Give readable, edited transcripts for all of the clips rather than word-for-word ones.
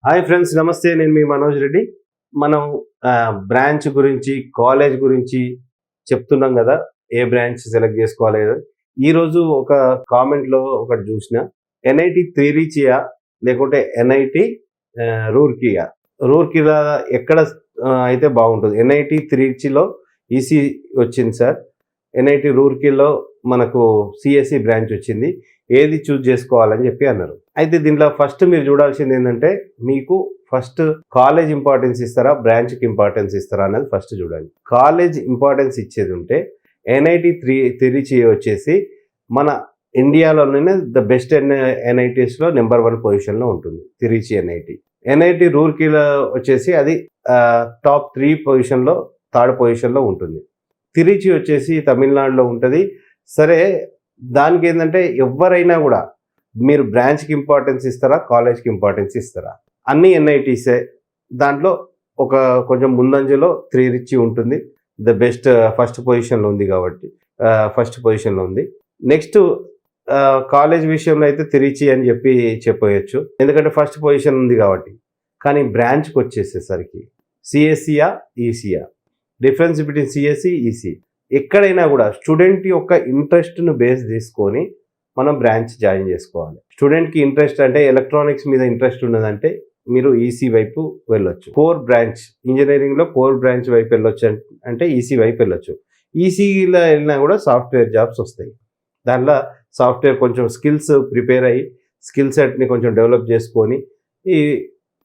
Hi friends, నమస్తే. నేను మీ మనోజ్ రెడ్డి. మనం బ్రాంచ్ గురించి, కాలేజ్ గురించి చెప్తున్నాం కదా, ఏ బ్రాంచ్ సెలెక్ట్ చేసుకోవాలి కదా. ఈరోజు ఒక కామెంట్లో ఒకటి చూసిన, ఎన్ఐటి త్రిరీచియా లేకుంటే ఎన్ఐటి రూర్కియా. రూర్కిలా ఎక్కడ అయితే బాగుంటుంది? ఎన్ఐటి త్రిరీచిలో ఈసీ వచ్చింది సార్. ఎన్ఐటి రూర్కీలో మనకు సిఎస్సి బ్రాంచ్ వచ్చింది. ఏది చూజ్ చేసుకోవాలని చెప్పి అన్నారు. అయితే దీంట్లో ఫస్ట్ మీరు చూడాల్సింది ఏంటంటే, మీకు ఫస్ట్ కాలేజ్ ఇంపార్టెన్స్ ఇస్తారా, బ్రాంచ్కి ఇంపార్టెన్స్ ఇస్తారా అనేది ఫస్ట్ చూడండి. కాలేజ్ ఇంపార్టెన్స్ ఇచ్చేది ఉంటే ఎన్ఐటి త్రిచి వచ్చేసి మన ఇండియాలోనే ద బెస్ట్ ఎన్ఐటీస్లో నెంబర్ 1 పొజిషన్లో ఉంటుంది త్రిచి ఎన్ఐటి. ఎన్ఐటి రూర్కీలో వచ్చేసి అది టాప్ 3 పొజిషన్లో, 3rd పొజిషన్లో ఉంటుంది. త్రిచి వచ్చేసి తమిళనాడులో ఉంటుంది. సరే, దానికి ఏంటంటే ఎవరైనా కూడా మీరు బ్రాంచ్కి ఇంపార్టెన్స్ ఇస్తారా, కాలేజ్కి ఇంపార్టెన్స్ ఇస్తారా? అన్ని ఎన్ఐటీసే. దాంట్లో ఒక కొంచెం ముందంజలో త్రిచి ఉంటుంది. ద బెస్ట్ ఫస్ట్ పొజిషన్లో ఉంది కాబట్టి ఫస్ట్ పొజిషన్లో ఉంది. నెక్స్ట్ కాలేజ్ విషయంలో అయితే త్రిచి అని చెప్పవచ్చు, ఎందుకంటే ఫస్ట్ పొజిషన్ ఉంది కాబట్టి. కానీ బ్రాంచ్కి వచ్చేసేసరికి సిఎస్సియా, ఈసీయా, డిఫరెన్స్ బిట్వీన్ సిఎస్సి, ఈసీ. ఎక్కడైనా కూడా స్టూడెంట్ యొక్క ఇంట్రెస్ట్ను బేస్ తీసుకొని మనం బ్రాంచ్ జాయిన్ చేసుకోవాలి. స్టూడెంట్కి ఇంట్రెస్ట్ అంటే ఎలక్ట్రానిక్స్ మీద ఇంట్రెస్ట్ ఉన్నదంటే మీరు ఈసీ వైపు వెళ్ళొచ్చు. కోర్ బ్రాంచ్, ఇంజనీరింగ్లో కోర్ బ్రాంచ్ వైపు వెళ్ళొచ్చు అంటే ఈసీ వైపు వెళ్ళొచ్చు. ఈసీలో వెళ్ళినా కూడా సాఫ్ట్వేర్ జాబ్స్ వస్తాయి. దాంట్లో సాఫ్ట్వేర్ కొంచెం స్కిల్స్ ప్రిపేర్ అయ్యి స్కిల్ సెట్ని కొంచెం డెవలప్ చేసుకొని ఈ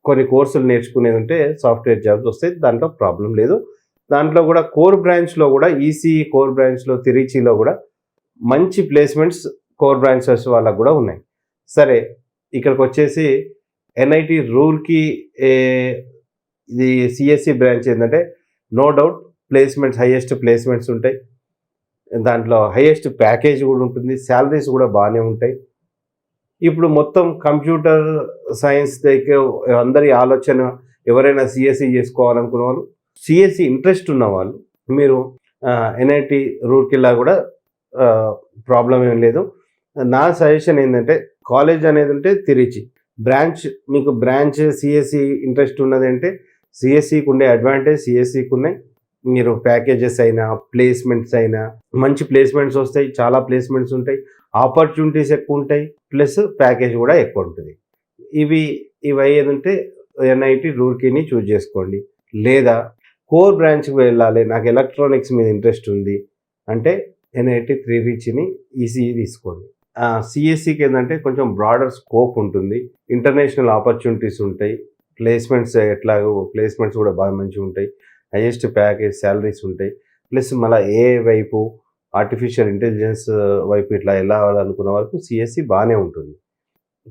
కొన్ని కోర్సులు నేర్చుకునేది ఉంటే సాఫ్ట్వేర్ జాబ్స్ వస్తాయి. దాంట్లో ప్రాబ్లం లేదు. దాంట్లో కూడా కోర్ బ్రాంచ్లో కూడా ఈసీ కోర్ బ్రాంచ్లో త్రిచిలో కూడా మంచి ప్లేస్మెంట్స్ కోర్ బ్రాంచెస్ వాళ్ళకు కూడా ఉన్నాయి. సరే, ఇక్కడికి వచ్చేసి ఎన్ఐటి రూర్కీ ఇది సిఎస్సి బ్రాంచ్ ఏంటంటే no doubt placements, highest placements ఉంటాయి. దాంట్లో హైయెస్ట్ ప్యాకేజ్ కూడా ఉంటుంది. శాలరీస్ కూడా బాగానే ఉంటాయి. ఇప్పుడు మొత్తం కంప్యూటర్ సైన్స్ దగ్గర అందరి ఆలోచన, ఎవరైనా సిఎస్సి చేసుకోవాలనుకున్న వాళ్ళు, సిఎస్సి ఇంట్రెస్ట్ ఉన్న వాళ్ళు మీరు ఎన్ఐటి రూర్కీలా కూడా ప్రాబ్లం ఏం లేదు. నా సజెషన్ ఏంటంటే, కాలేజ్ అనేది ఉంటే త్రిచి, బ్రాంచ్ మీకు బ్రాంచ్ సిఎస్సి ఇంట్రెస్ట్ ఉన్నది అంటే సిఎస్సికి ఉండే అడ్వాంటేజ్ సిఎస్సికి ఉన్నాయి. మీరు ప్యాకేజెస్ అయినా, ప్లేస్మెంట్స్ అయినా మంచి ప్లేస్మెంట్స్ వస్తాయి, చాలా ప్లేస్మెంట్స్ ఉంటాయి, ఆపర్చునిటీస్ ఎక్కువ ఉంటాయి, ప్లస్ ప్యాకేజ్ కూడా ఎక్కువ ఉంటుంది. ఇవి అయ్యేది ఉంటే ఎన్ఐటి రూర్కీని చూజ్ చేసుకోండి. లేదా కోర్ బ్రాంచ్కి వెళ్ళాలి, నాకు ఎలక్ట్రానిక్స్ మీద ఇంట్రెస్ట్ ఉంది అంటే ఎన్ఐటి త్రిచిని ఈసీ తీసుకోండి. సిఎస్సికి ఏంటంటే కొంచెం బ్రాడర్ స్కోప్ ఉంటుంది, ఇంటర్నేషనల్ ఆపర్చునిటీస్ ఉంటాయి, ప్లేస్మెంట్స్ ఎట్లాగో ప్లేస్మెంట్స్ కూడా బాగా మంచిగా ఉంటాయి, హైయెస్ట్ ప్యాకేజ్ శాలరీస్ ఉంటాయి. ప్లస్ మళ్ళీ ఏ వైపు ఆర్టిఫిషియల్ ఇంటెలిజెన్స్ వైపు ఇట్లా వెళ్ళాలనుకున్న వరకు సిఎస్సి బాగానే ఉంటుంది.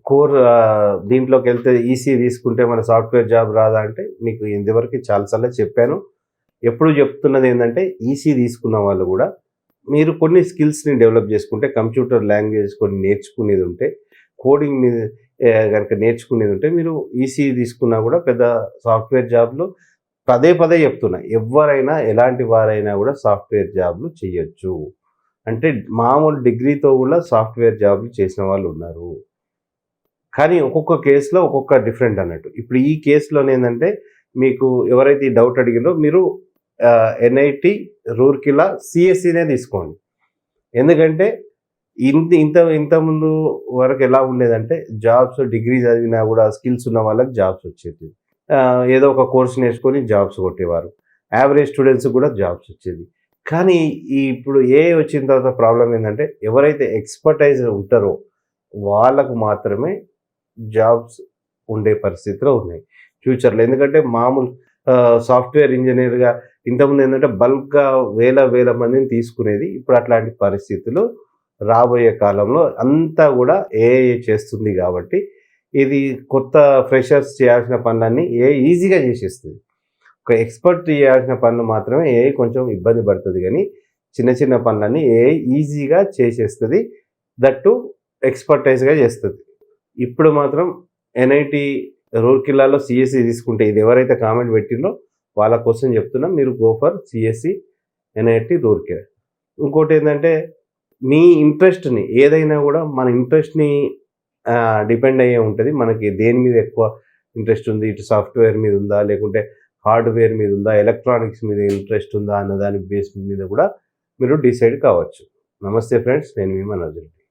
కోర్ దీంట్లోకి వెళ్తే ఈసీ తీసుకుంటే మన సాఫ్ట్వేర్ జాబ్ రాదా అంటే మీకు ఇంతవరకు చాలాసార్లు చెప్పాను. ఎప్పుడు చెప్తున్నది ఏంటంటే, ఈసీ తీసుకున్న వాళ్ళు కూడా మీరు కొన్ని స్కిల్స్ని డెవలప్ చేసుకుంటే, కంప్యూటర్ లాంగ్వేజ్ కొన్ని నేర్చుకునేది ఉంటే, కోడింగ్ మీద కనుక నేర్చుకునేది ఉంటే, మీరు ఈసీ తీసుకున్నా కూడా పెద్ద సాఫ్ట్వేర్ జాబ్లు పదే చెప్తున్నా, ఎవరైనా ఎలాంటి వారైనా కూడా సాఫ్ట్వేర్ జాబ్లు చేయొచ్చు. అంటే మామూలు డిగ్రీతో కూడా సాఫ్ట్వేర్ జాబ్లు చేసిన వాళ్ళు ఉన్నారు. కానీ ఒక్కొక్క కేసులో ఒక్కొక్క డిఫరెంట్ అన్నట్టు. ఇప్పుడు ఈ కేసులోనే ఏంటంటే, మీకు ఎవరైతే ఈ డౌట్ అడిగిందో మీరు ఎన్ఐటి రూర్కీలా సిఎస్సినే తీసుకోండి. ఎందుకంటే ఇంతకుముందు వరకు ఎలా ఉండేదంటే, జాబ్స్ డిగ్రీ చదివినా కూడా స్కిల్స్ ఉన్న వాళ్ళకి జాబ్స్ వచ్చేది. ఏదో ఒక కోర్స్ నేర్చుకొని జాబ్స్ కొట్టేవారు. యావరేజ్ స్టూడెంట్స్ కూడా జాబ్స్ వచ్చేది. కానీ ఇప్పుడు వచ్చిన తర్వాత ప్రాబ్లం ఏంటంటే, ఎవరైతే ఎక్స్పర్టైజ్ ఉంటారో వాళ్ళకు మాత్రమే జాబ్స్ ఉండే పరిస్థితిలో ఉన్నాయి ఫ్యూచర్లో. ఎందుకంటే మామూలు సాఫ్ట్వేర్ ఇంజనీర్గా ఇంతకుముందు ఏంటంటే బల్క్గా వేల మందిని తీసుకునేది. ఇప్పుడు అట్లాంటి పరిస్థితులు రాబోయే కాలంలో అంతా కూడా ఏఐ చేస్తుంది కాబట్టి, ఇది కొత్త ఫ్రెషర్స్ చేయాల్సిన పనులన్నీ ఏఐ ఈజీగా చేసేస్తుంది. ఒక ఎక్స్పర్ట్ చేయాల్సిన పనులు మాత్రమే ఏఐ కొంచెం ఇబ్బంది పడుతుంది, కానీ చిన్న పనులన్నీ ఏఐ ఈజీగా చేసేస్తుంది. దట్టు ఎక్స్పర్టైజ్గా చేస్తుంది. ఇప్పుడు మాత్రం ఎన్ఐటి రూర్కీలాలో సిఎస్సి తీసుకుంటే, ఇది ఎవరైతే కామెంట్ పెట్టిందో వాళ్ళ కోసం చెప్తున్నా, మీరు గో ఫర్ సిఎస్సి ఎన్ఐటి రూర్కీలా. ఇంకోటి ఏంటంటే, మీ ఇంట్రెస్ట్ని ఏదైనా కూడా మన ఇంట్రెస్ట్ని డిపెండ్ అయ్యే ఉంటుంది. మనకి దేని మీద ఎక్కువ ఇంట్రెస్ట్ ఉంది, ఇటు సాఫ్ట్వేర్ మీద ఉందా, లేకుంటే హార్డ్వేర్ మీద ఉందా, ఎలక్ట్రానిక్స్ మీద ఇంట్రెస్ట్ ఉందా అన్న దాని బేస్ మీద కూడా మీరు డిసైడ్ కావచ్చు. నమస్తే ఫ్రెండ్స్, నేను మీ మనోజ్ రెడ్డి.